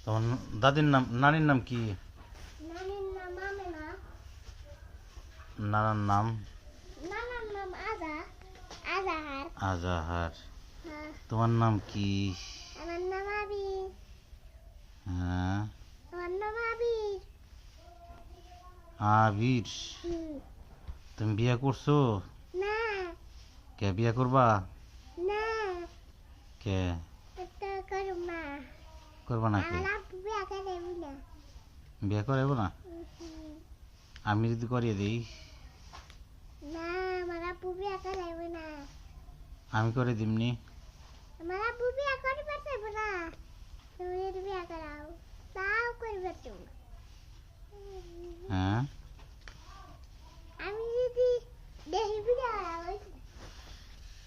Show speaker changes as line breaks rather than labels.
তোমার দাদির নাম নানির নাম কি? নানার নাম আজাহার। তোমার নাম কি? হ্যাঁ, আবির। তুমি বিয়ে করছো? কে বিয়ে করবা? কে করবা নাকি? বিয়ে করাইব না? আমি যদি করিয়ে দিই? আমি করে দিমনি। হ্যাঁ।